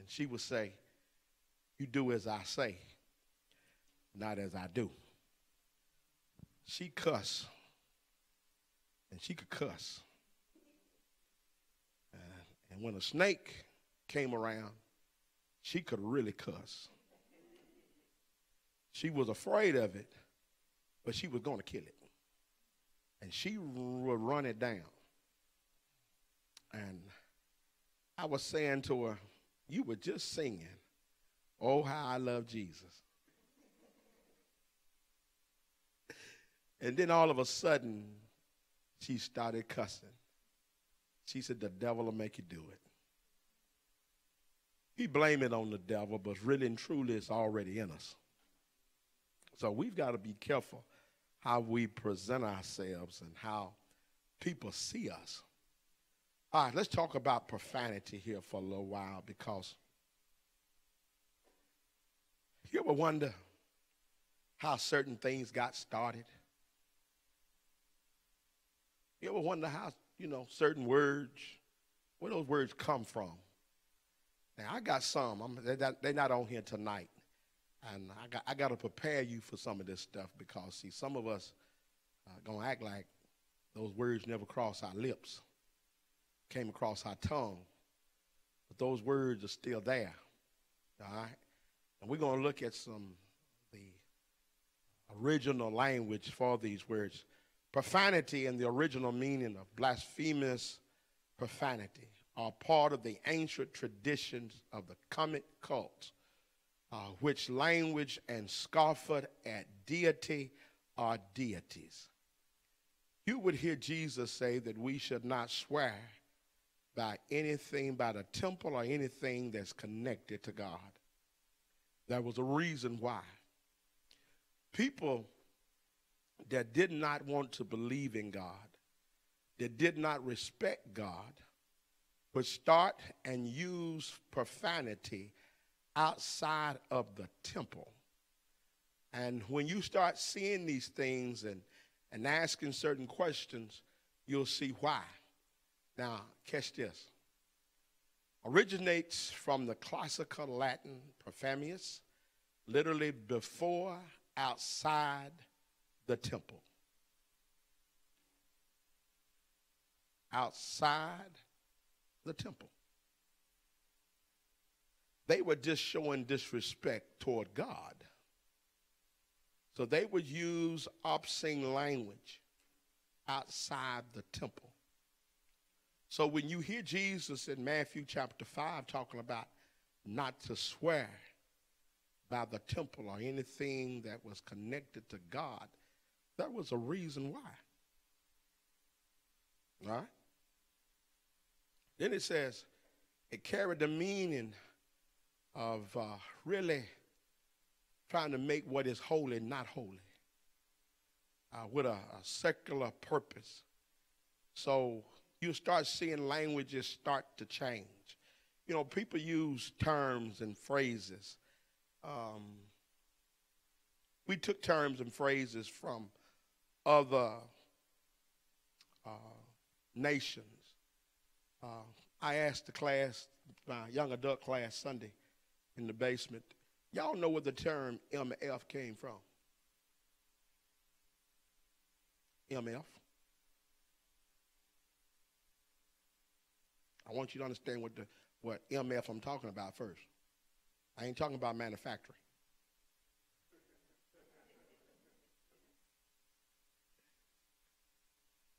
she would say, "You do as I say, not as I do." She cuss, and she could cuss. And when a snake came around, she could really cuss. She was afraid of it, but she was going to kill it. And she would run it down. And I was saying to her, "You were just singing, 'Oh, how I love Jesus.'" And then all of a sudden, she started cussing. She said, "The devil will make you do it." We blame it on the devil, but really and truly it's already in us. So we've got to be careful how we present ourselves and how people see us. All right, let's talk about profanity here for a little while, because you ever wonder how certain things got started? You ever wonder how, certain words, where those words come from? Now, I got some. They're not on here tonight. And I got to prepare you for some of this stuff, because, see, some of us are going to act like those words never crossed our lips, came across our tongue. But those words are still there, all right? And we're going to look at the original language for these words. Profanity and the original meaning of blasphemous profanity are part of the ancient traditions of the Kemet cult, which language and scoffed at deity or deities. You would hear Jesus say that we should not swear by anything, by the temple or anything that's connected to God. There was a reason why. People that did not want to believe in God, that did not respect God, would start and use profanity outside of the temple. And when you start seeing these things and asking certain questions, you'll see why. Now, catch this. Originates from the classical Latin profanius, literally before, outside the temple. Outside the temple. They were just showing disrespect toward God. So they would use obscene language outside the temple. So when you hear Jesus in Matthew chapter 5 talking about not to swear by the temple or anything that was connected to God, there was a reason why. All right? Then it says it carried the meaning of really trying to make what is holy not holy, with a secular purpose. So you start seeing languages start to change. People use terms and phrases. We took terms and phrases from other nations. I asked the class, my young adult class Sunday in the basement, y'all know where the term MF came from? MF. I want you to understand what MF I'm talking about first. I ain't talking about manufacturing.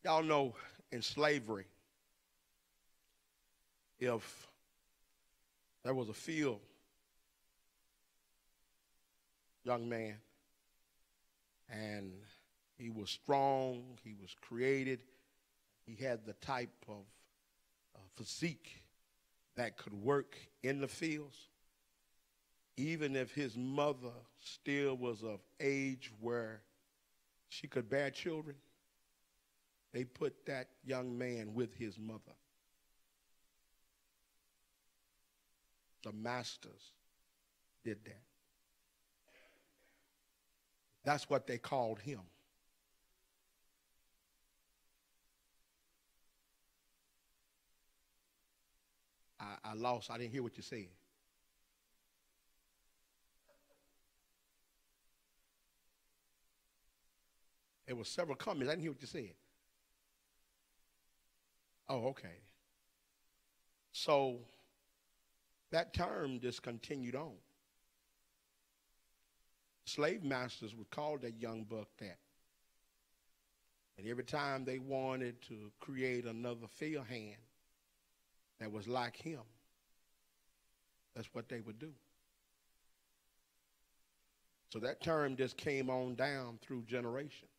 Y'all know in slavery, if there was a field young man and he was strong, he was created, he had the type of physique that could work in the fields, even if his mother still was of age where she could bear children, they put that young man with his mother. The masters did that. That's what they called him. I didn't hear what you said. There were several comments. I didn't hear what you said. Oh, okay. So that term just continued on. Slave masters would call that young buck that. And every time they wanted to create another field hand that was like him, that's what they would do. So that term just came on down through generations.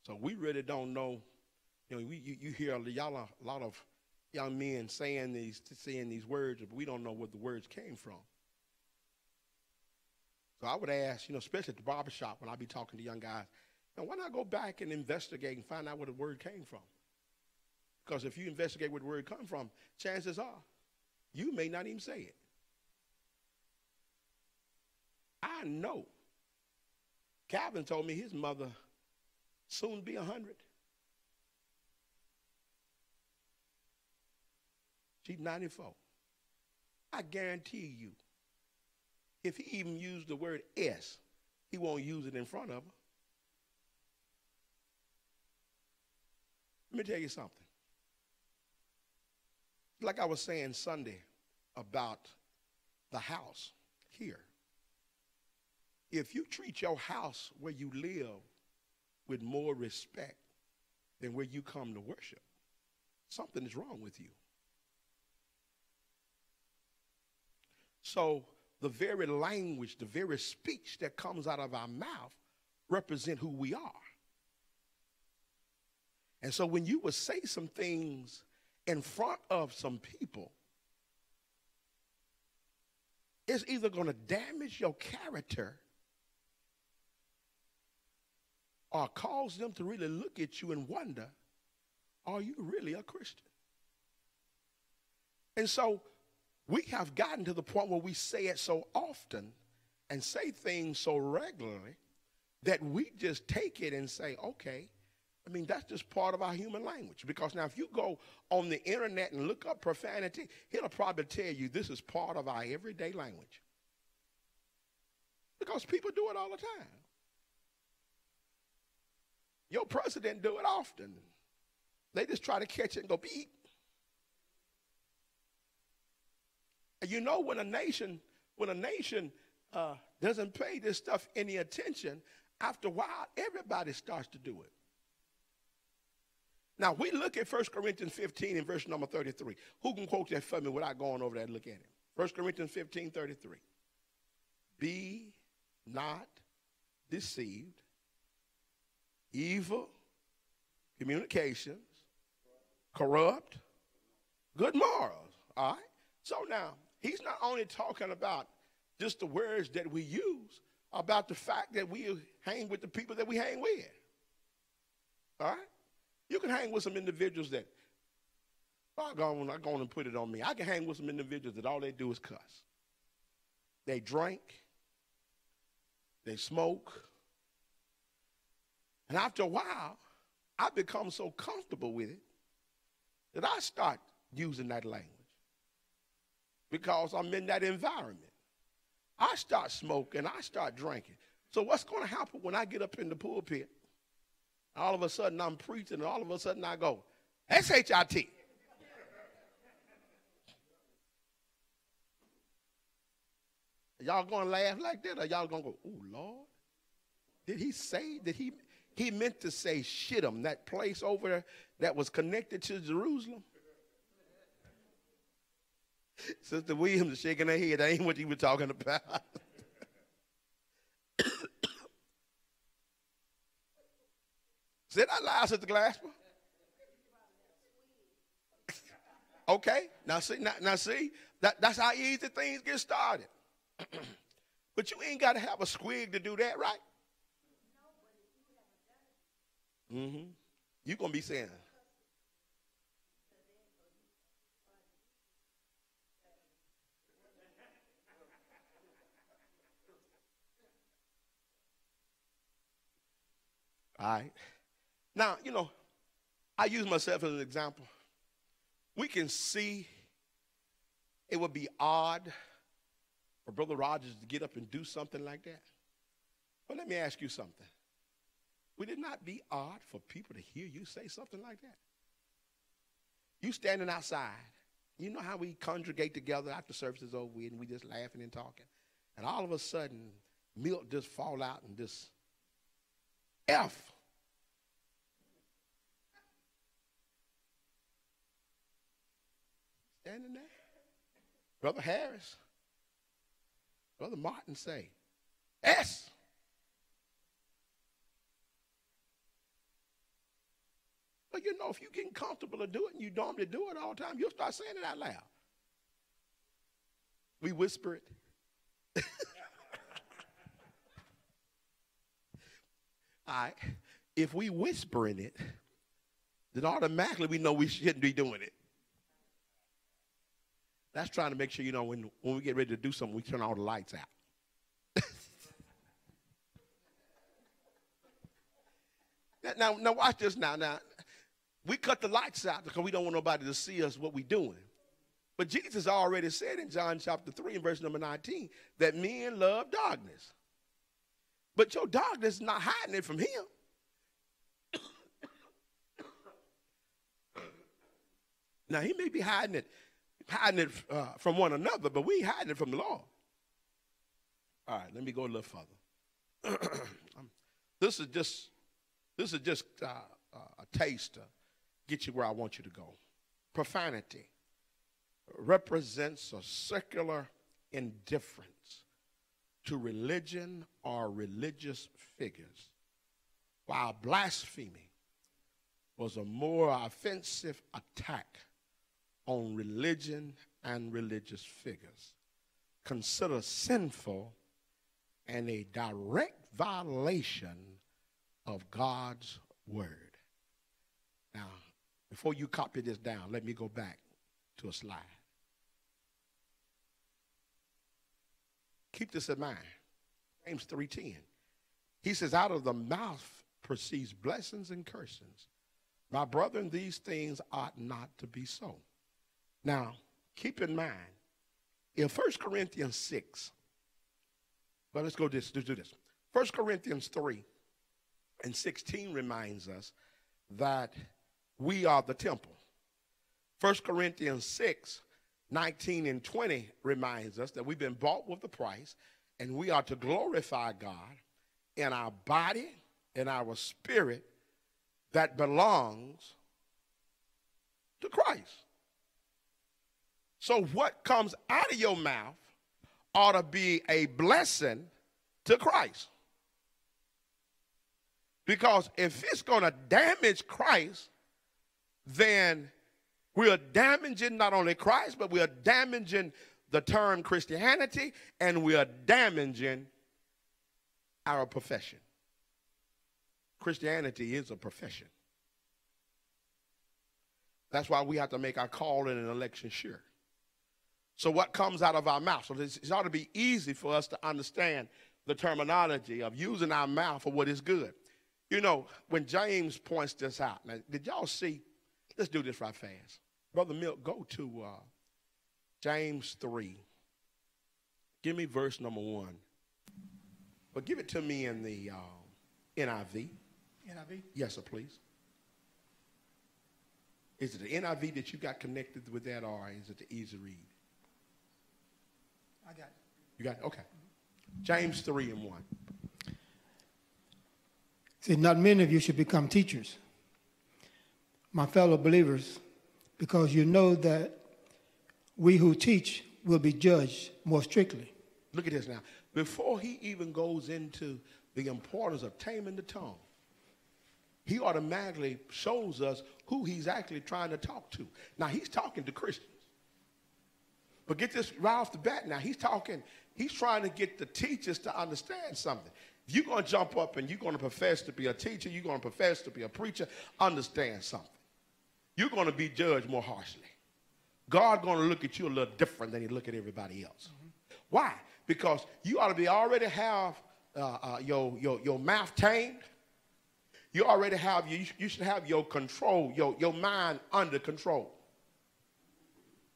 So we really don't know. You know, you hear a lot of young men saying these words, but we don't know where the words came from. So I would ask, especially at the barbershop when I be talking to young guys, why not go back and investigate and find out where the word came from? Because if you investigate where the word come from, chances are you may not even say it. I know. Calvin told me his mother soon be 100. She's 94. I guarantee you, if he even used the word S, he won't use it in front of her. Let me tell you something. Like I was saying Sunday about the house here. If you treat your house where you live with more respect than where you come to worship, something is wrong with you. So the very language, the very speech that comes out of our mouth represent who we are. And so when you would say some things in front of some people, it's either going to damage your character or cause them to really look at you and wonder, are you really a Christian? And so we have gotten to the point where we say it so often and say things so regularly that we just take it and say, okay, that's just part of our human language. Because now if you go on the internet and look up profanity, it'll probably tell you this is part of our everyday language. Because people do it all the time. Your president do it often. They just try to catch it and go beep. And when a nation doesn't pay this stuff any attention, after a while, everybody starts to do it. Now, we look at 1 Corinthians 15 and verse number 33. Who can quote that for me without going over there and look at it? 1 Corinthians 15, 33. Be not deceived. Evil communications, corrupt, good morals. All right? So now, he's not only talking about just the words that we use, about the fact that we hang with the people that we hang with. All right? You can hang with some individuals that, I'm not going to put it on me. I can hang with some individuals that all they do is cuss. They drink. They smoke. And after a while, I become so comfortable with it that I start using that language because I'm in that environment. I start smoking. I start drinking. So what's going to happen when I get up in the pulpit? All of a sudden I'm preaching, and all of a sudden I go, S-H-I-T. Y'all going to laugh like that, or y'all going to go, oh, Lord? Did he say, he meant to say Shittim, that place over there that was connected to Jerusalem? Sister Williams is shaking her head. That ain't what he was talking about. Say that loud, Sister Glasper. Okay, now see, that's how easy things get started. But you ain't got to have a squig to do that, right? Mm-hmm. You're going to be saying. All right. Now, I use myself as an example. We can see it would be odd for Brother Rogers to get up and do something like that. Well, let me ask you something. Would it not be odd for people to hear you say something like that? You standing outside. You know how we congregate together after service is over with and we just laughing and talking. And all of a sudden, milk just fall out and just F. Standing there. Brother Harris, Brother Martin say, S. But you know, if you're getting comfortable to do it and you normally do it all the time, you'll start saying it out loud. We whisper it. All right. If we whispering it, then automatically we know we shouldn't be doing it. That's trying to make sure, you know, when we get ready to do something, we turn all the lights out. Now watch this now. Now, we cut the lights out because we don't want nobody to see us what we're doing. But Jesus already said in John chapter 3 and verse number 19 that men love darkness. But your darkness is not hiding it from him. Now, he may be hiding it from one another, but we ain't hiding it from the Lord. All right, let me go a little further. This is just a taste to get you where I want you to go. Profanity represents a secular indifference to religion or religious figures, while blasphemy was a more offensive attack on religion and religious figures, considered sinful and a direct violation of God's word. Now, before you copy this down, let me go back to a slide. Keep this in mind. James 3:10. He says, out of the mouth proceeds blessings and cursings. My brethren, these things ought not to be so. Now, keep in mind, in 1 Corinthians 6, well, let's do this. 1 Corinthians 3 and 16 reminds us that we are the temple. 1 Corinthians 6, 19 and 20 reminds us that we've been bought with a price, and we are to glorify God in our body, in our spirit, that belongs to Christ. So what comes out of your mouth ought to be a blessing to Christ. Because if it's going to damage Christ, then we're damaging not only Christ, but we are damaging the term Christianity, and we are damaging our profession. Christianity is a profession. That's why we have to make our calling and election sure. So what comes out of our mouth? So it ought to be easy for us to understand the terminology of using our mouth for what is good. You know, when James points this out, now, did y'all see? Let's do this right fast. Brother Milk, go to James 3. Give me verse number 1. But give it to me in the NIV. NIV? Yes, sir, please. Is it the NIV that you got connected with that, or is it the easy read? I got it. You got it? Okay. James 3 and 1. See, not many of you should become teachers, my fellow believers, because you know that we who teach will be judged more strictly. Look at this now. Before he even goes into the importance of taming the tongue, he automatically shows us who he's actually trying to talk to. Now, he's talking to Christians. But get this right off the bat now. He's trying to get the teachers to understand something. If you're going to jump up and you're going to profess to be a teacher, you're going to profess to be a preacher, understand something. You're going to be judged more harshly. God's going to look at you a little different than he look at everybody else. Mm-hmm. Why? Because you ought to already have your mouth tamed. You already have, you should have your control, your mind under control.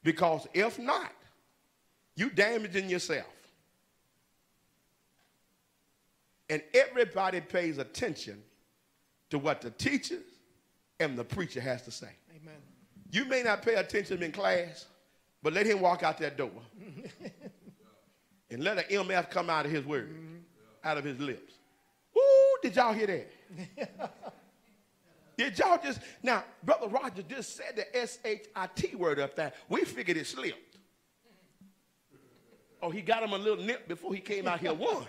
Because if not, you damaging yourself. And everybody pays attention to what the teacher and the preacher has to say. Amen. You may not pay attention in class, but let him walk out that door. And let an MF come out of his word, out of his lips. Woo, did y'all hear that? Did y'all just, now, Brother Roger just said the S-H-I-T word up there. We figured it slipped. Oh, he got him a little nip before he came out here one.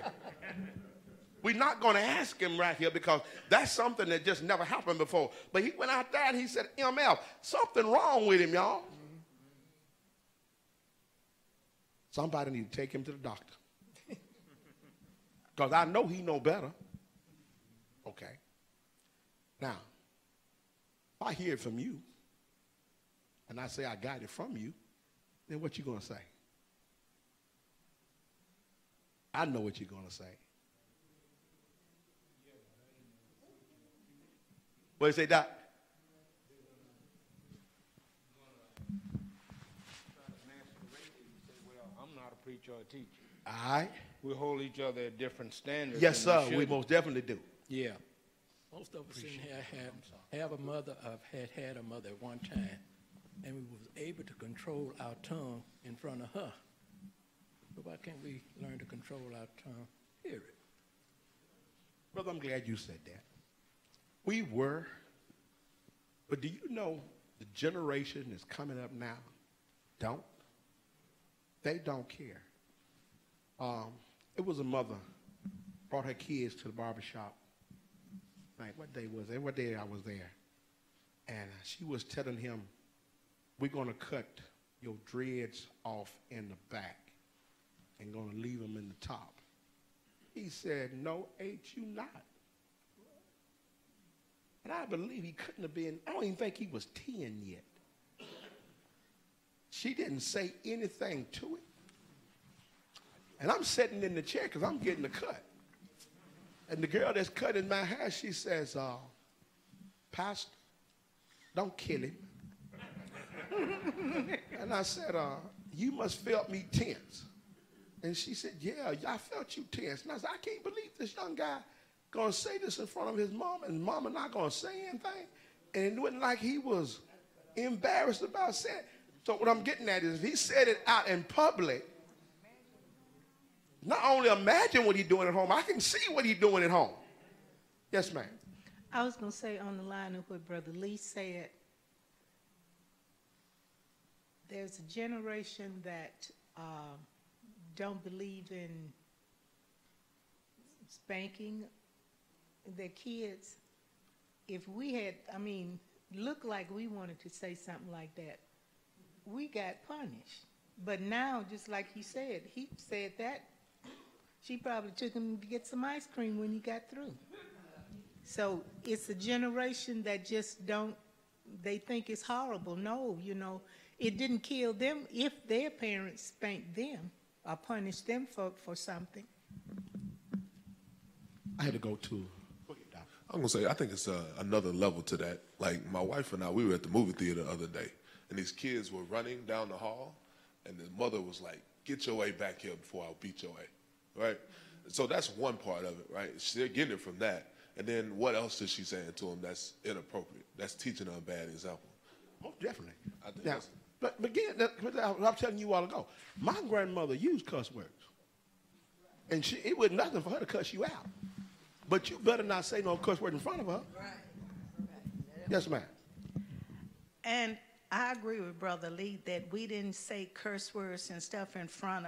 We're not going to ask him right here because that's something that just never happened before. But he went out there and he said, MF, something wrong with him, y'all. Somebody need to take him to the doctor. Because I know he know better. Okay. Now, if I hear it from you, and I say I got it from you, then what you going to say? I know what you're going to say. What do you say, Doc? I'm not a preacher or a teacher. All right. We hold each other at different standards. Yes, sir. We most definitely do. Yeah. Most of us in here have a mother, had a mother at one time, and we was able to control our tongue in front of her. But why can't we learn to control our tongue? Period. Brother, I'm glad you said that. We were, but do you know the generation that's coming up now don't? They don't care. It was a mother brought her kids to the barbershop. Like, what day was it? What day I was there? And she was telling him, we're going to cut your dreads off in the back and going to leave them in the top. He said, no, ain't you not? And I believe he couldn't have been, I don't even think he was 10 yet. She didn't say anything to it. And I'm sitting in the chair because I'm getting the cut. And the girl that's cutting my hair, she says, Pastor, don't kill him. And I said, you must felt me tense. And she said, yeah, I felt you tense. And I said, I can't believe this young guy going to say this in front of his mom, and mama not going to say anything. And it wasn't like he was embarrassed about saying it. So what I'm getting at is if he said it out in public, not only imagine what he's doing at home, I can see what he's doing at home. Yes, ma'am. I was going to say on the line of what Brother Lee said, there's a generation that don't believe in spanking their kids. If we had, looked like we wanted to say something like that, we got punished. But now, just like he said that, she probably took him to get some ice cream when he got through. So it's a generation that just don't, they think it's horrible. No, it didn't kill them if their parents spanked them or punished them for something. I had to go to. I'm going to say, I think it's another level to that. Like, my wife and I, we were at the movie theater the other day, and these kids were running down the hall, and the mother was like, get your way back here before I'll beat your way, right? So that's one part of it, right? They're getting it from that. And then what else is she saying to them that's inappropriate? That's teaching them a bad example. Oh, definitely. I think Now, but again, I was telling you a while ago, my grandmother used cuss words. And it was nothing for her to cuss you out. But you better not say no cuss word in front of her. Right. Yes, ma'am. And I agree with Brother Lee that we didn't say curse words and stuff in front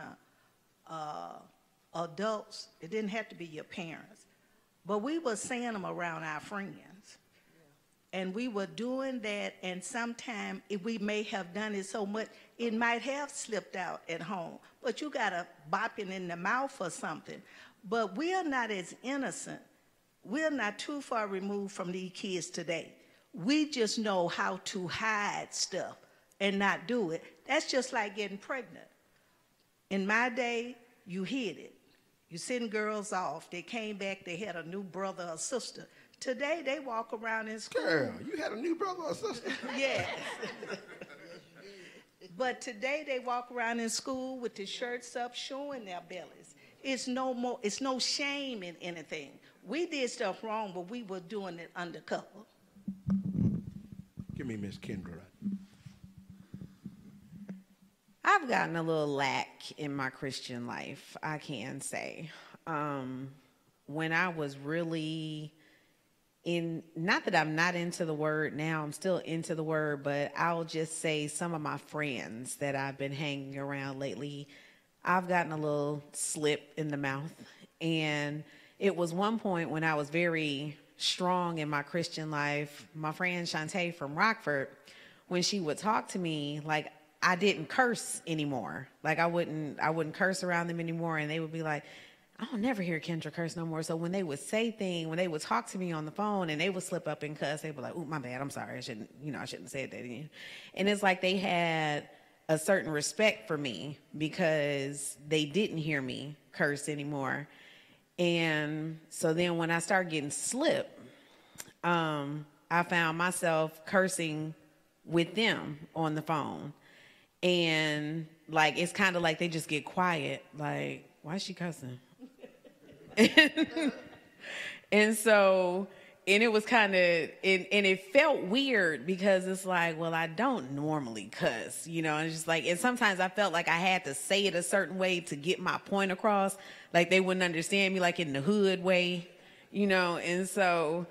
of adults. It didn't have to be your parents. But we were saying them around our friends. And we were doing that, and sometimes if we may have done it so much, it might have slipped out at home. But you got to bop it in the mouth or something. But we're not as innocent. We're not too far removed from these kids today. We just know how to hide stuff and not do it. That's just like getting pregnant. In my day, you hid it. You send girls off. They came back, they had a new brother or sister. Today, they walk around in school. Girl, you had a new brother or sister? Yes. But today, they walk around in school with the shirts up, showing their bellies. it's no more, it's no shame in anything. We did stuff wrong, but we were doing it undercover. Give me Miss Kendra. I've gotten a little lack in my Christian life, I can say. When I was really not that I'm not into the word now, I'm still into the word, but I'll just say some of my friends that I've been hanging around lately, I've gotten a little slip in the mouth. And it was one point when I was very strong in my Christian life, my friend Shantae from Rockford, when she would talk to me, like, I didn't curse anymore. Like I wouldn't curse around them anymore. And they would be like, I don't never hear Kendra curse no more. So when they would say things, when they would talk to me on the phone and they would slip up and cuss, they'd be like, oh, my bad, I'm sorry. I shouldn't have said that again. And it's like they had a certain respect for me because they didn't hear me curse anymore. And so then when I started getting slip, I found myself cursing with them on the phone. And like, it's kind of like they just get quiet. Like, why is she cussing? And so, and it was kind of, and it felt weird because it's like, well, I don't normally cuss, and it's just like, and sometimes I felt like I had to say it a certain way to get my point across. Like they wouldn't understand me like in the hood way, and so,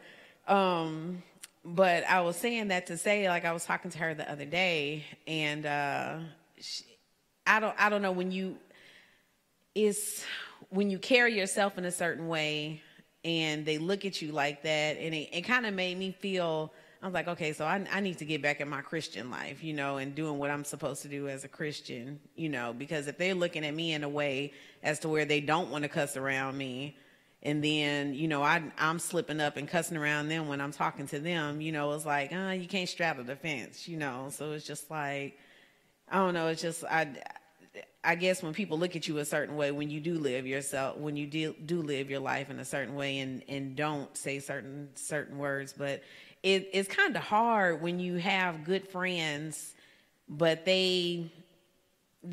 but I was saying that to say, like, I was talking to her the other day, and I don't know, when you carry yourself in a certain way and they look at you like that, and it kind of made me feel, I was like, okay, so I need to get back in my Christian life, and doing what I'm supposed to do as a Christian, because if they're looking at me in a way as to where they don't want to cuss around me, and then, I'm slipping up and cussing around them when I'm talking to them, it's like, you can't straddle the fence, so it's just like, I don't know, it's just, I guess when people look at you a certain way, when you do live your life in a certain way and don't say certain words, but it's kind of hard when you have good friends, but they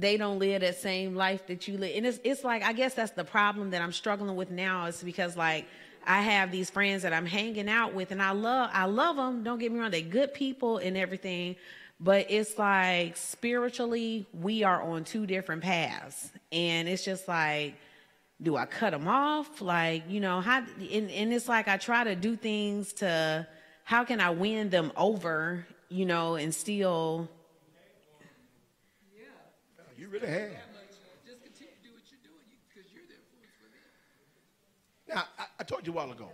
don't live that same life that you live. And it's like, I guess that's the problem that I'm struggling with now, is because like I have these friends that I'm hanging out with and I love them. Don't get me wrong. They're good people and everything, but it's like spiritually we are on two different paths. And it's just like, do I cut them off? Like, how, and it's like, I try to do things to, how can I win them over, and still, you really have. Just continue to do what you're doing because you're the influence for them. Now, I told you a while ago,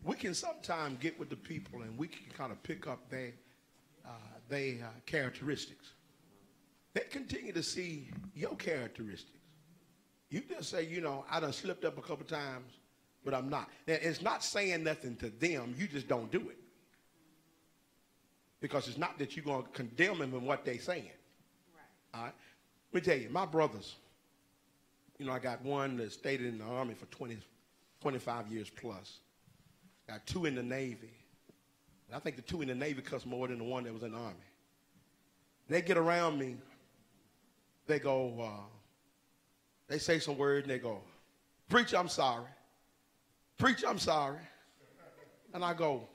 we can sometimes get with the people and we can kind of pick up their characteristics. They continue to see your characteristics. You just say, I done slipped up a couple times, but I'm not. Now, it's not saying nothing to them. You just don't do it. Because it's not that you're going to condemn them in what they're saying. Right. All right? Let me tell you, my brothers, I got one that stayed in the Army for 25 years plus. Got two in the Navy. And I think the two in the Navy cuss more than the one that was in the Army. They get around me, they go, they say some words and they go, preacher, I'm sorry. Preacher, I'm sorry. And I go,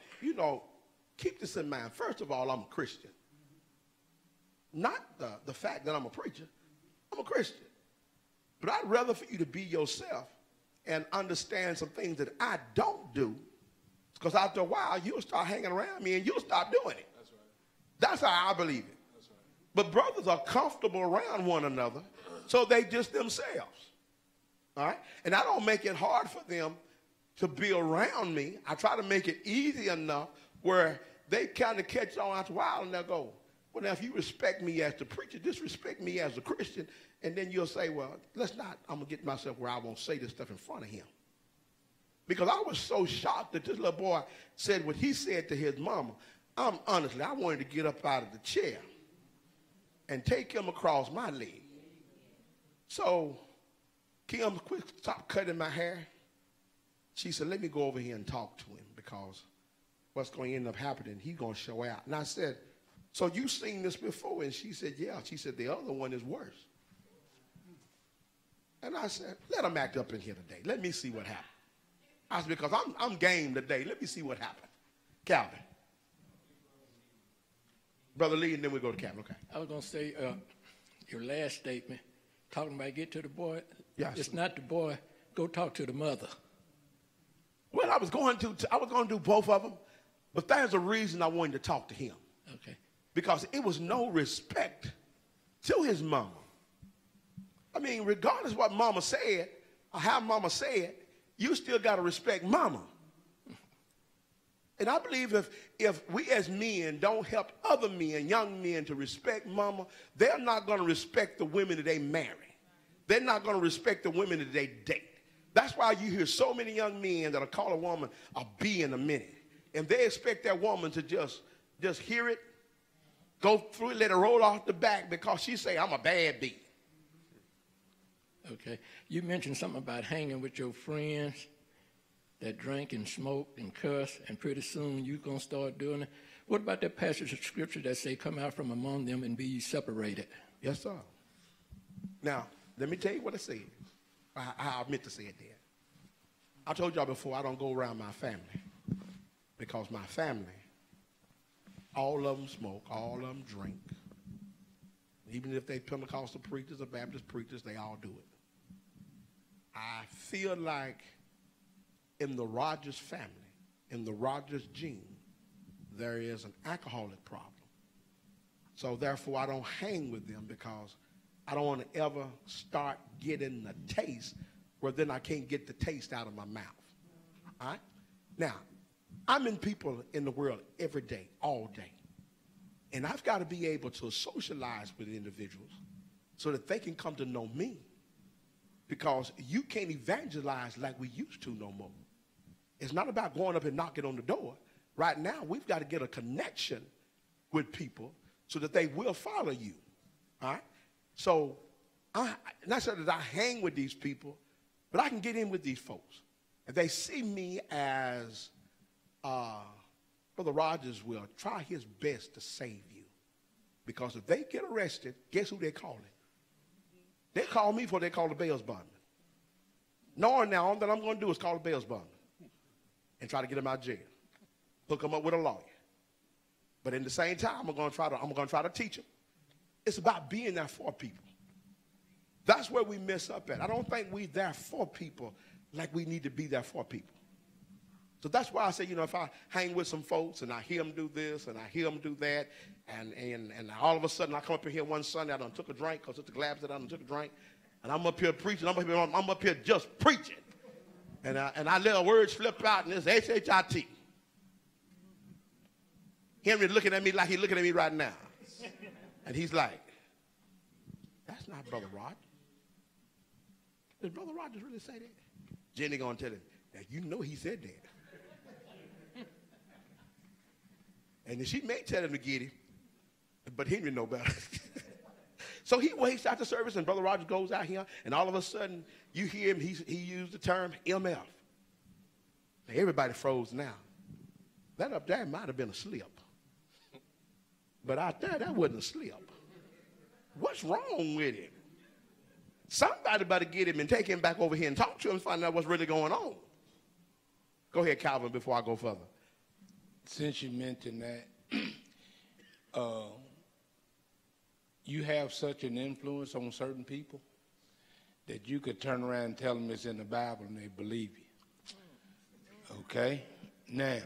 keep this in mind. First of all, I'm a Christian. Not the fact that I'm a preacher. I'm a Christian. But I'd rather for you to be yourself and understand some things that I don't do, because after a while, you'll start hanging around me and you'll stop doing it. That's right. That's how I believe it. That's right. But brothers are comfortable around one another, so they just themselves. All right? And I don't make it hard for them to be around me. I try to make it easy enough where they kind of catch on after a while and they'll go, well, now, if you respect me as the preacher, disrespect me as a Christian, and then you'll say, well, I'm going to get myself where I won't say this stuff in front of him. Because I was so shocked that this little boy said what he said to his mama. Honestly, I wanted to get up out of the chair and take him across my leg. So Kim, quick, stop cutting my hair. She said, let me go over here and talk to him, because what's going to end up happening, he's going to show out. And I said, so you've seen this before? And she said, yeah. She said, the other one is worse. And I said, let them act up in here today. Let me see what happens. I said, because I'm game today. Let me see what happened. Calvin. Brother Lee, and then we go to Calvin. Okay. I was going to say your last statement, talking about get to the boy. Yes. It's not the boy. Go talk to the mother. Well, I was going to do both of them, but there's a reason I wanted to talk to him. Okay. Because it was no respect to his mama. I mean, regardless of what mama said or how mama said, you still got to respect mama. And I believe if we as men don't help other men, young men, to respect mama, they're not going to respect the women that they marry. They're not going to respect the women that they date. That's why you hear so many young men that'll call a woman a B in a minute. And they expect that woman to just hear it, go through it, let it roll off the back because she say, I'm a bad B. Okay. You mentioned something about hanging with your friends that drink and smoke and cuss, and pretty soon you're going to start doing it. What about that passage of scripture that say, come out from among them and be ye separated? Yes, sir. Now, let me tell you what I said. I meant to say it there. I told y'all before, I don't go around my family because my family, all of them smoke, all of them drink. Even if they Pentecostal preachers or Baptist preachers, they all do it. I feel like in the Rogers family, in the Rogers gene, there is an alcoholic problem. So therefore, I don't hang with them because I don't want to ever start getting the taste where then I can't get the taste out of my mouth. All right? Now, I'm in people in the world every day, all day. And I've got to be able to socialize with individuals so that they can come to know me. Because you can't evangelize like we used to no more. It's not about going up and knocking on the door. Right now, we've got to get a connection with people so that they will follow you. All right? So, not so that I hang with these people, but I can get in with these folks. If they see me as Brother Rogers will try his best to save you. Because if they get arrested, guess who they're calling? They call me before they call the bail bondsman. Knowing now, all that I'm going to do is call the bail bondsman and try to get them out of jail. Hook them up with a lawyer. But in the same time, I'm going to try to teach them. It's about being there for people. That's where we mess up at. I don't think we're there for people like we need to be there for people. So that's why I say, if I hang with some folks and I hear them do this and I hear them do that, and all of a sudden I come up in here one Sunday, I done took a drink because Sister Glab said I done took a drink, and I'm up here preaching, I'm up here just preaching. And I let a word slip out, and it's H-H-I-T. Henry looking at me like he's looking at me right now. And he's like, that's not Brother Rogers. Did Brother Rogers really say that? Jenny going to tell him, now you know he said that. And then she may tell him to get him, but Henry know better. So he waits out the service, and Brother Rogers goes out here, and all of a sudden you hear him, he used the term MF. Now, everybody froze now. That up there might have been a slip. But out there, that wasn't a slip. What's wrong with him? Somebody better get him and take him back over here and talk to him and find out what's really going on. Go ahead, Calvin, before I go further. Since you mentioned that, you have such an influence on certain people that you could turn around and tell them it's in the Bible and they believe you. Okay? Now,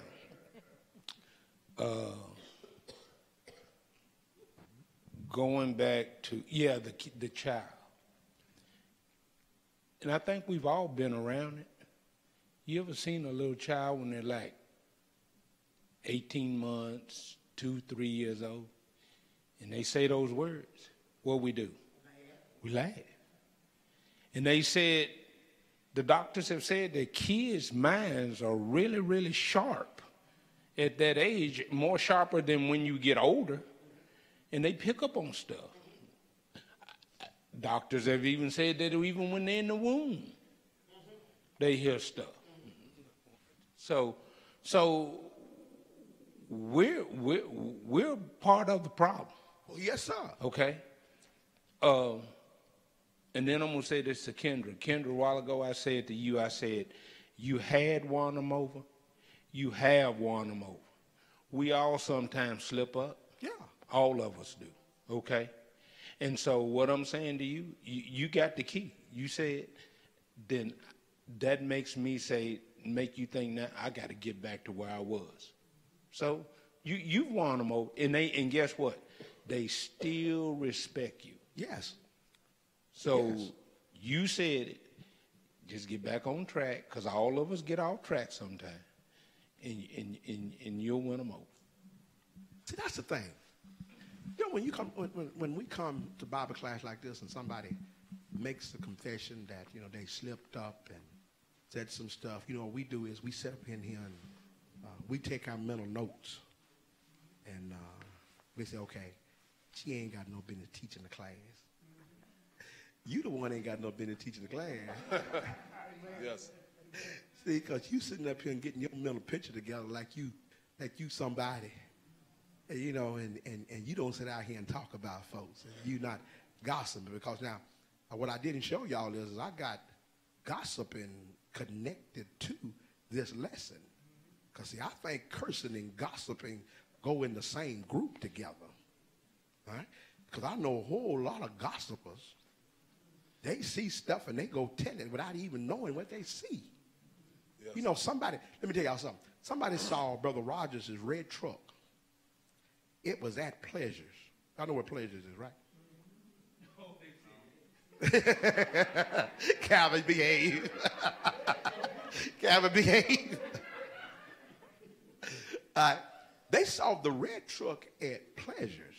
going back to, the child. And I think we've all been around it. You ever seen a little child when they're like 18 months, 2, 3 years old, and they say those words? What we do? We laugh. And they said, the doctors have said that kids' minds are really, really sharp at that age, more sharper than when you get older, and they pick up on stuff. Doctors have even said that even when they're in the womb, they hear stuff. So we're part of the problem. Well, yes, sir. Okay. And then I'm going to say this to Kendra. Kendra, a while ago I said to you, I said, you had won them over. You have won them over. We all sometimes slip up. Yeah. All of us do. Okay? And so what I'm saying to you, you got the key. You said, then that makes me say, make you think now I got to get back to where I was. So you've won them over. And guess what? They still respect you. Yes. So Yes. you said it. Just get back on track, because all of us get off track sometime, and you'll win them over. See, that's the thing. You know, when we come to Bible class like this and somebody makes the confession that, you know, they slipped up and said some stuff, you know, what we do is we sit up in here and we take our mental notes and we say, okay, she ain't got no business teaching the class. You the one ain't got no business teaching the class. Yes. See, because you sitting up here and getting your mental picture together like you somebody. And, you know, and you don't sit out here and talk about folks. And you not gossiping. Because now, what I didn't show y'all is I got gossiping connected to this lesson. Because, see, I think cursing and gossiping go in the same group together. Right? Because I know a whole lot of gossipers. They see stuff and they go tell it without even knowing what they see. Yes. You know, somebody, let me tell y'all something. Somebody saw Brother Rogers' red truck. It was at Pleasures. I know where Pleasures is, right? Calvin, behave. Calvin, behave. They saw the red truck at Pleasures.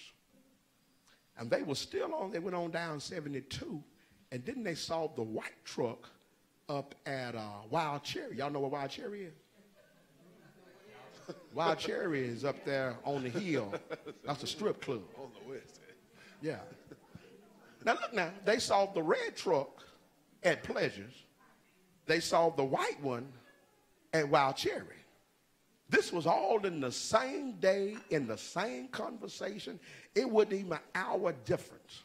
And they were still on, they went on down 72. And then they saw the white truck up at Wild Cherry. Y'all know where Wild Cherry is? Wild Cherry is up there on the hill. That's a strip club. On the west. Yeah. Now look now, they saw the red truck at Pleasures. They saw the white one at Wild Cherry. This was all in the same day, in the same conversation. It wasn't even an hour difference.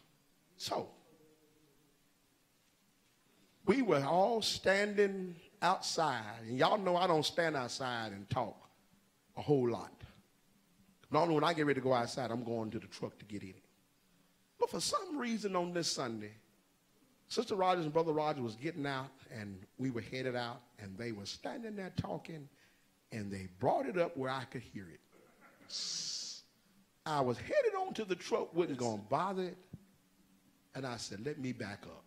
So, we were all standing outside. And y'all know I don't stand outside and talk a whole lot. Normally when I get ready to go outside, I'm going to the truck to get in it. But for some reason on this Sunday, Sister Rogers and Brother Rogers was getting out, and we were headed out, and they were standing there talking, and they brought it up where I could hear it. I was headed on to the truck, wasn't going to bother it, and I said, let me back up.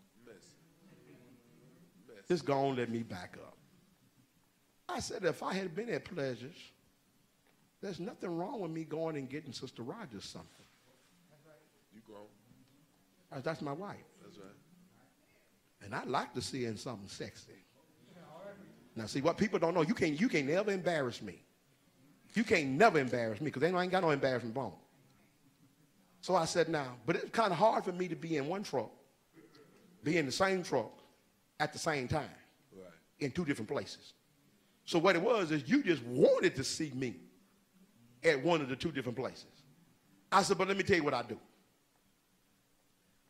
Just go on, let me back up. I said, if I had been at Pleasures, there's nothing wrong with me going and getting Sister Rogers something. You grown. That's my wife. That's right. And I'd like to see her in something sexy. Now, see, what people don't know, you can't never embarrass me. You can't never embarrass me because I ain't got no embarrassment bone. So I said, now, but it's kind of hard for me to be in one truck, be in the same truck at the same time, right, in two different places. So what it was is you just wanted to see me at one of the two different places. I said, but let me tell you what I do.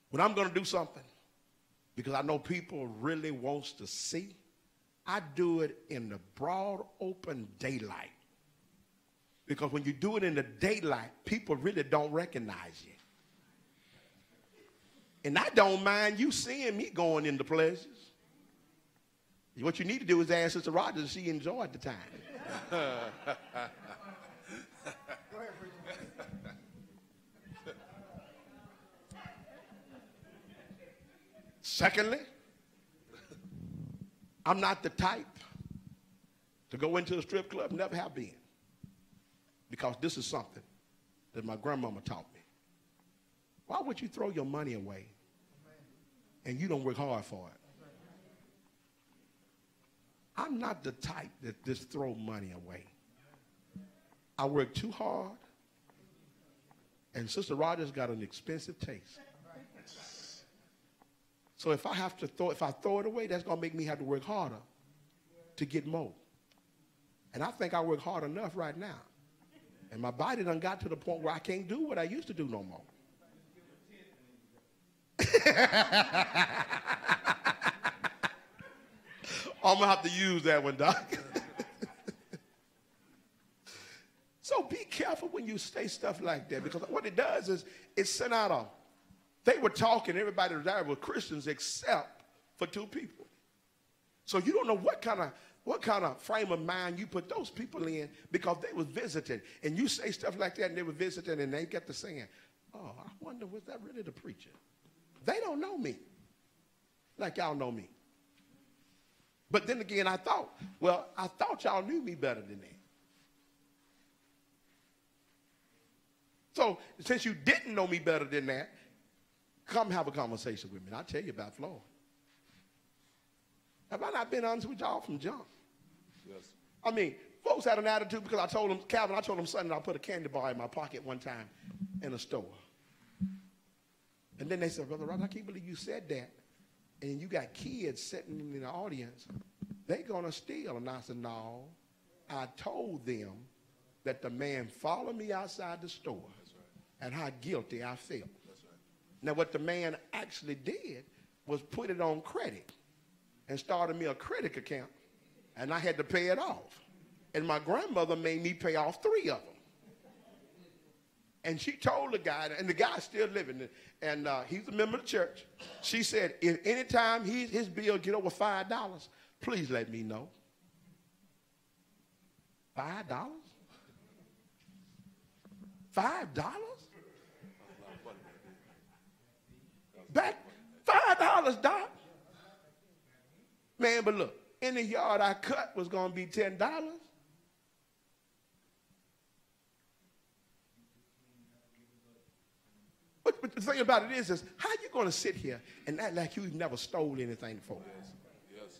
When I'm going to do something, because I know people really wants to see, I do it in the broad open daylight. Because when you do it in the daylight, people really don't recognize you. And I don't mind you seeing me going into Pleasures. What you need to do is ask Sister Rogers if she enjoyed the time. Secondly, I'm not the type to go into a strip club, never have been. Because this is something that my grandmama taught me. Why would you throw your money away and you don't work hard for it? I'm not the type that just throw money away. I work too hard, and Sister Rogers got an expensive taste. So if I throw it away, that's going to make me have to work harder to get more. And I think I work hard enough right now. And my body done got to the point where I can't do what I used to do no more. I'm going to have to use that one, Doc. So be careful when you say stuff like that, because what it does is it sent out a, they were talking, everybody was there were Christians except for 2 people. So you don't know what kind of frame of mind you put those people in, because they was visiting. And you say stuff like that and they were visiting and they get to saying, oh, I wonder, was that really the preacher? They don't know me like y'all know me. But then again, I thought y'all knew me better than that. So since you didn't know me better than that, come have a conversation with me. And I'll tell you about Florida. Have I not been honest with y'all from jump? Yes. I mean, folks had an attitude because I told them, Calvin, I told them Sunday I put a candy bar in my pocket one time in a store. And then they said, Brother Roger, I can't believe you said that. And you got kids sitting in the audience. They going to steal. And I said, no, I told them that the man followed me outside the store. And how guilty I felt. Right. Now, what the man actually did was put it on credit and started me a credit account, and I had to pay it off. And my grandmother made me pay off 3 of them. And she told the guy, and the guy's still living, and he's a member of the church. She said, if any time his bill get over $5, please let me know. $5? $5? Back $5, Doc. Man, but look, any yard I cut was going to be $10. But the thing about it is how you going to sit here and act like you've never stole anything before? Yes.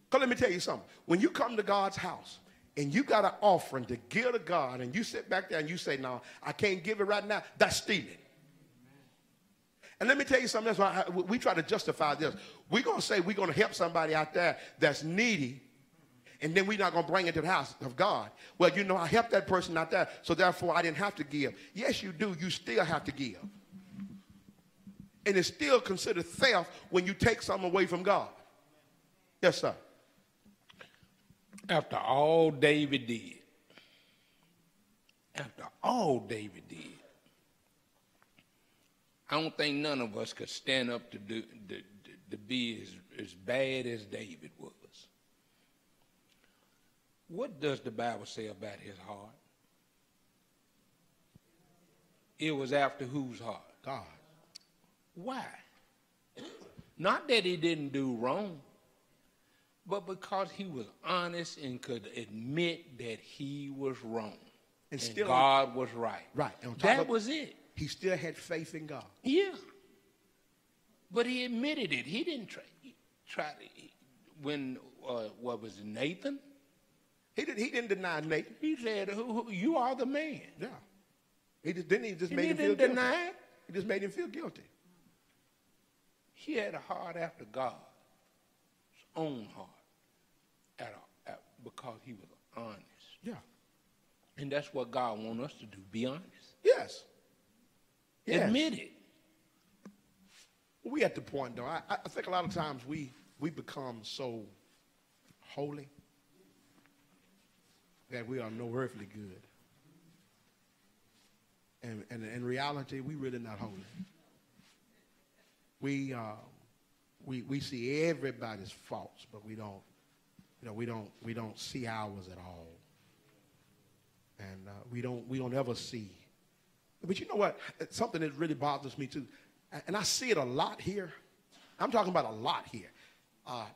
Because let me tell you something. When you come to God's house and you got an offering to give to God and you sit back there and you say, no, I can't give it right now, that's stealing. And let me tell you something. That's why we try to justify this. We're going to say we're going to help somebody out there that's needy, and then we're not going to bring it to the house of God. Well, you know, I helped that person out there, so therefore I didn't have to give. Yes, you do. You still have to give. And it's still considered theft when you take something away from God. Yes, sir. After all David did, I don't think none of us could stand up to be as bad as David was. What does the Bible say about his heart? It was after whose heart? God. Why? Not that he didn't do wrong, but because he was honest and could admit that he was wrong. And still God was right. Right. That was it. He still had faith in God. Yeah. But he admitted it. He didn't try to, when, what was it, Nathan? He didn't deny Nathan. He said, you are the man. Yeah. He just made him feel guilty. He didn't deny it. He just made him feel guilty. He had a heart after God's own heart, because he was honest. Yeah. And that's what God wants us to do, be honest. Yes. Yes. Admit it. We at the point, though, I think a lot of times we become so holy that we are no earthly good. And in reality, we really not holy. We see everybody's faults, but we don't see ours at all. And we don't ever see. But you know what? Something that really bothers me too, and I see it a lot here. I'm talking about a lot here.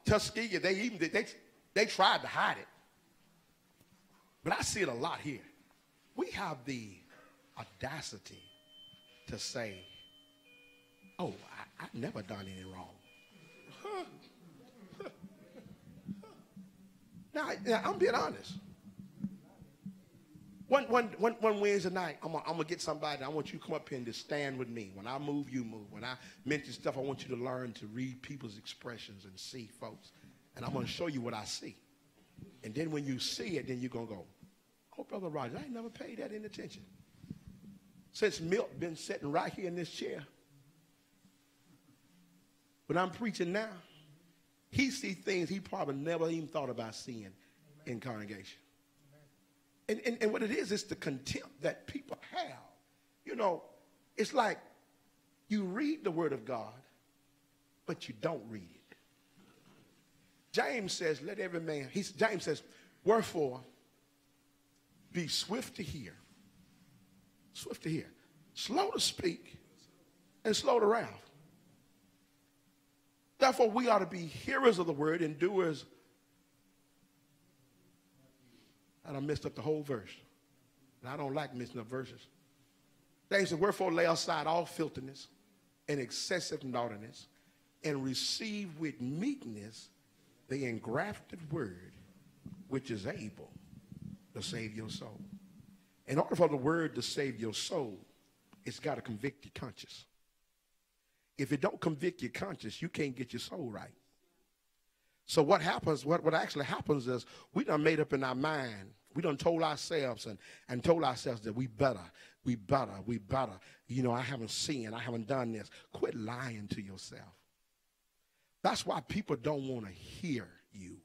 Tuskegee, they tried to hide it, but I see it a lot here. We have the audacity to say, "Oh, I never done any wrong." Now, I'm being honest. One Wednesday night, I'm gonna get somebody. I want you to come up here and just stand with me. When I move, you move. When I mention stuff, I want you to learn to read people's expressions and see folks. And I'm gonna show you what I see. And then when you see it, then you're gonna go, "Oh, Brother Roger, I ain't never paid that any attention." Since Milt been sitting right here in this chair, when I'm preaching now, he sees things he probably never even thought about seeing in congregation. And what it is, it's the contempt that people have. You know, it's like you read the word of God, but you don't read it. James says, let every man, James says, wherefore, be swift to hear, slow to speak, and slow to wrath. Therefore, we ought to be hearers of the word and doers. And I messed up the whole verse. And I don't like messing up verses. James said, wherefore lay aside all filthiness and excessive naughtiness, and receive with meekness the engrafted word, which is able to save your soul. In order for the word to save your soul, it's got to convict your conscience. If it don't convict your conscience, you can't get your soul right. So what happens, what actually happens is we done made up in our mind. We done told ourselves and told ourselves that we better. You know, I haven't sinned. I haven't done this. Quit lying to yourself. That's why people don't want to hear you.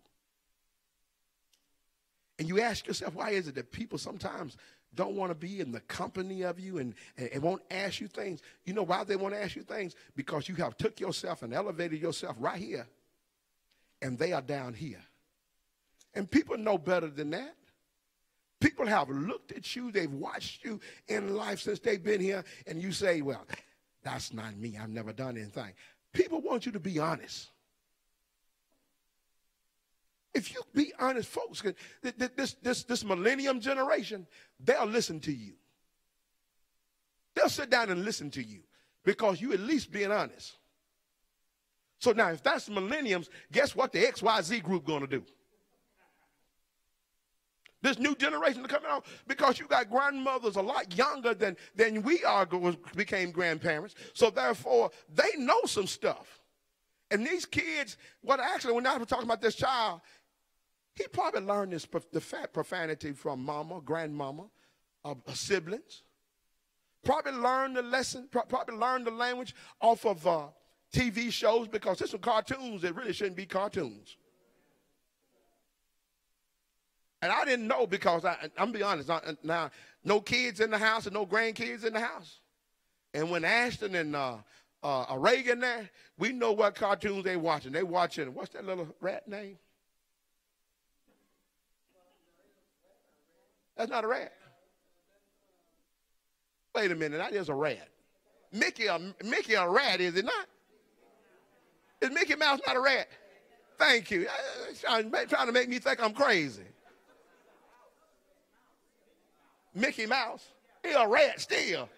And you ask yourself, why is it that people sometimes don't want to be in the company of you and won't ask you things? You know why they won't ask you things? Because you have took yourself and elevated yourself right here, and they are down here. And people know better than that. People have looked at you, they've watched you in life since they've been here, and you say, well, that's not me. I've never done anything. People want you to be honest. If you be honest, folks, this millennium generation, they'll listen to you. They'll sit down and listen to you because you at least being honest. So now, if that's millenniums, guess what the XYZ group going to do? This new generation is coming out because you got grandmothers a lot younger than we are became grandparents. So therefore, they know some stuff. And these kids, when I was talking about this child, he probably learned the profanity from mama, grandmama, siblings. Probably learned the lesson, probably learned the language off of TV shows, because there's some cartoons that really shouldn't be cartoons. And I didn't know, because I'm be honest, now no kids in the house and no grandkids in the house. And when Ashton and Reagan there, we know what cartoons they watching. They watching, what's that little rat name? That's not a rat. Wait a minute, that is a rat. Mickey a rat, is it not? Is Mickey Mouse not a rat? Thank you. Trying to make me think I'm crazy. Mickey Mouse, he a rat still.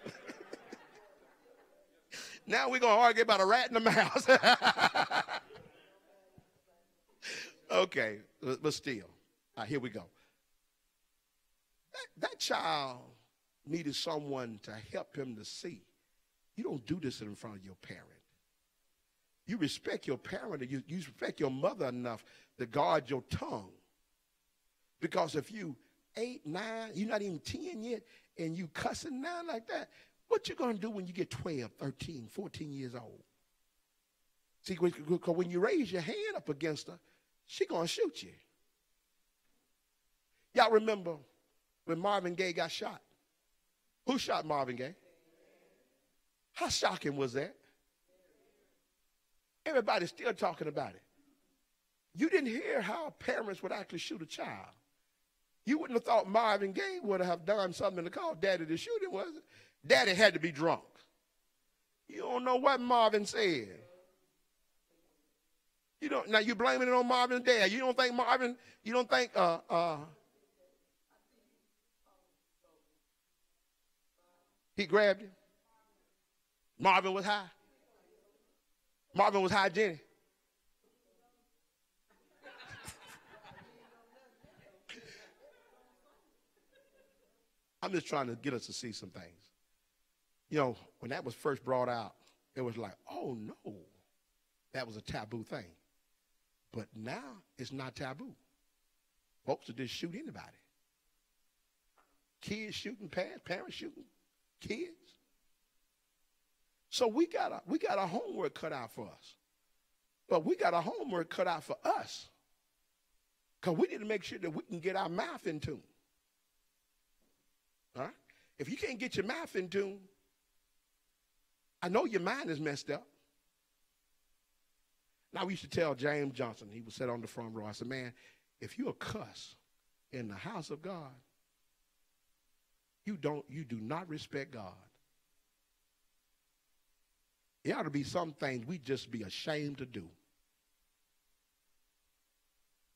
Now we're going to argue about a rat and a mouse. Okay, but still. Here we go. That child needed someone to help him to see. You don't do this in front of your parent. You respect your parent, you respect your mother enough to guard your tongue. Because if you 8, 9, you're not even 10 yet, and you cussing now like that, what you going to do when you get 12, 13, 14 years old? See, because when you raise your hand up against her, she going to shoot you. Y'all remember when Marvin Gaye got shot? Who shot Marvin Gaye? How shocking was that? Everybody's still talking about it. You didn't hear how parents would actually shoot a child. You wouldn't have thought Marvin Gaye would have done something to call Daddy to shoot him, was it? Daddy had to be drunk. You don't know what Marvin said. You don't. Now you blaming it on Marvin's dad. You don't think Marvin? You don't think he grabbed him? Marvin was high. Marvin was hygienic. I'm just trying to get us to see some things. You know, when that was first brought out, it was like, oh no, that was a taboo thing. But now it's not taboo. Folks will just shoot anybody. Kids shooting parents shooting kids. So we got a homework cut out for us. But we got a homework cut out for us. Because we need to make sure that we can get our mouth in tune. All right? If you can't get your mouth in tune, I know your mind is messed up. Now, we used to tell James Johnson, he would sit on the front row. I said, man, if you a cuss in the house of God, you do not respect God. It ought to be some things we just be ashamed to do.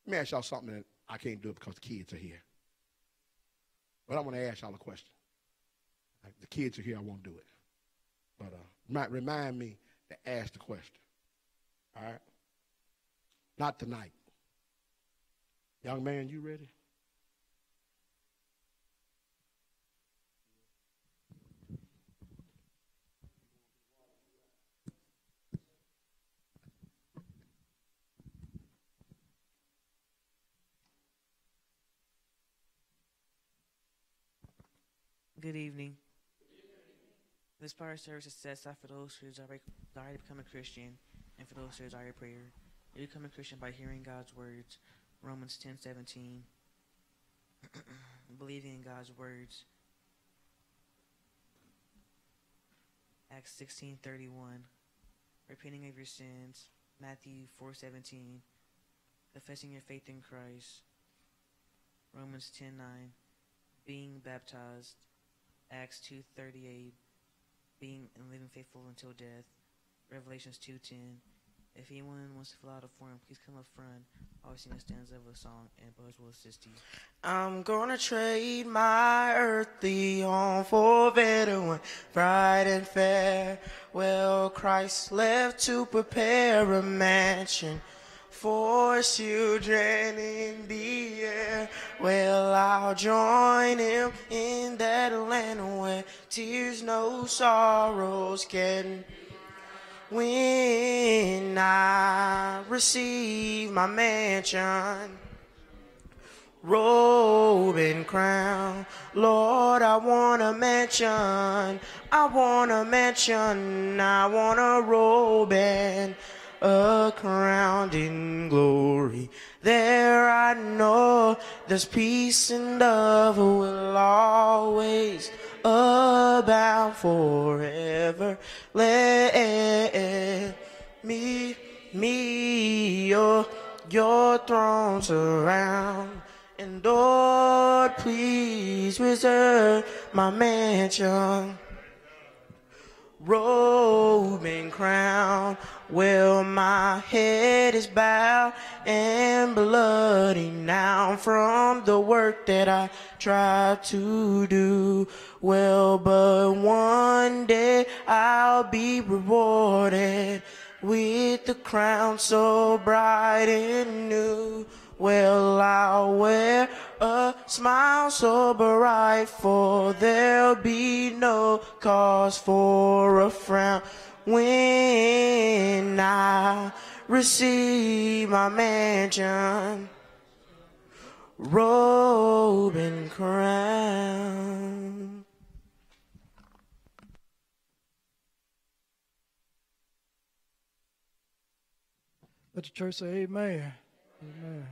Let me ask y'all something that I can't do it because the kids are here. But I want to ask y'all a question. The kids are here, I won't do it. But remind me to ask the question. All right? Not tonight. Young man, you ready? Good evening. This prayer service is set aside for those who desire to become a Christian and for those who desire prayer. You become a Christian by hearing God's words, Romans 10:17, believing in God's words, Acts 16:31, repenting of your sins, Matthew 4:17, confessing your faith in Christ, Romans 10:9, being baptized, Acts 2:38, being and living faithful until death, Revelations 2:10. If anyone wants to fill out a form, please come up front. Always sing a stanza of a song, and Buzz will assist you. I'm gonna trade my earthly home for a better one, bright and fair. Well, Christ left to prepare a mansion for his children in the air. Well, I'll join him in that land where tears no sorrows can. When I receive my mansion, robe and crown, Lord, I want a mansion, I want a mansion, I want a robe and a crown in glory. There I know there's peace and love will always abound forever. Let me your throne surround. And Lord, please reserve my mansion, robe and crown. Well, my head is bowed and bloody now from the work that I tried to do. Well, but one day I'll be rewarded with the crown so bright and new. Well, I'll wear a smile so bright, for there'll be no cause for a frown when I receive my mansion, robe and crown. Let the church say amen. Amen.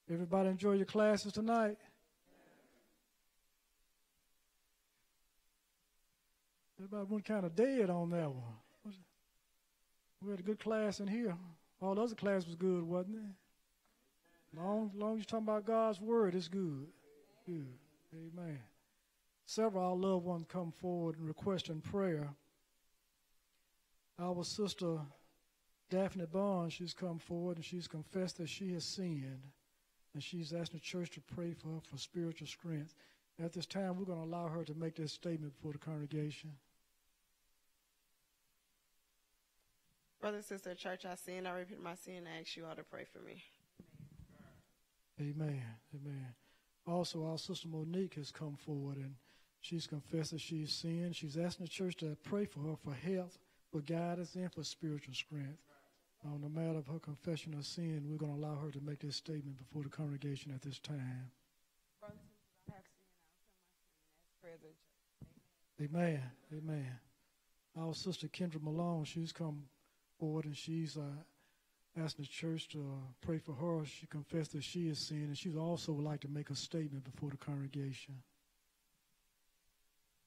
Everybody enjoy your classes tonight? Everybody went kind of dead on that one. We had a good class in here. All the other class was good, wasn't it? Long as you're talking about God's word, it's good. Good. Amen. Several of our loved ones come forward and requesting prayer. Our sister Daphne Barnes, she's come forward and she's confessed that she has sinned. And she's asking the church to pray for her for spiritual strength. At this time, we're going to allow her to make this statement before the congregation. Brother and sister, church, I sin, I repent my sin, and I ask you all to pray for me. Amen. Amen. Also, our sister Monique has come forward and she's confessed that she's sinned. She's asking the church to pray for her for health, for guidance, and for spiritual strength. On the matter of her confession of sin, we're going to allow her to make this statement before the congregation at this time. Amen. Amen. Our sister Kendra Malone, she's come forward and she's asking the church to pray for her. She confessed that she is sin, and she also would like to make a statement before the congregation.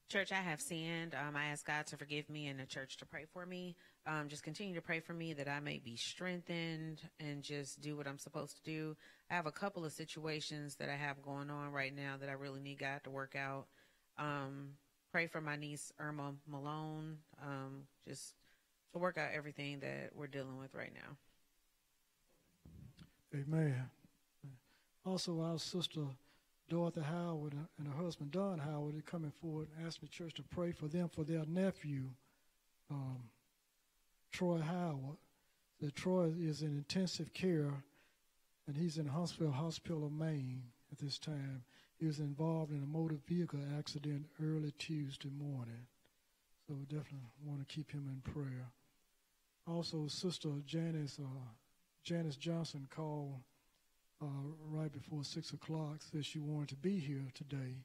Church, I have sinned. I ask God to forgive me and the church to pray for me. Just continue to pray for me that I may be strengthened and just do what I'm supposed to do. I have a couple of situations that I have going on right now that I really need God to work out. Pray for my niece, Irma Malone, just to work out everything that we're dealing with right now. Amen. Also, our sister Dorothy Howard and her husband Don Howard are coming forward and asking the church to pray for them for their nephew, Troy Howard. That Troy is in intensive care, and he's in Huntsville Hospital, Maine at this time. He was involved in a motor vehicle accident early Tuesday morning. So we definitely want to keep him in prayer. Also, Sister Janice Johnson called right before 6 o'clock, said she wanted to be here today,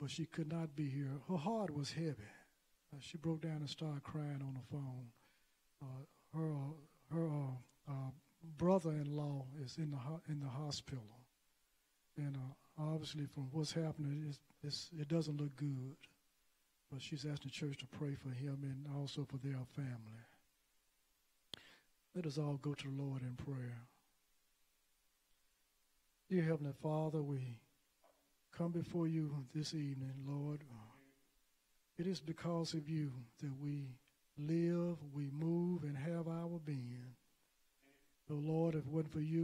but she could not be here. Her heart was heavy. She broke down and started crying on the phone. Her brother-in-law is in the hospital, and obviously from what's happening, it doesn't look good. But she's asking the church to pray for him and also for their family. Let us all go to the Lord in prayer. Dear Heavenly Father, we come before you this evening, Lord. It is because of you that we live, we move, and have our being. So, Lord, if it wasn't for you,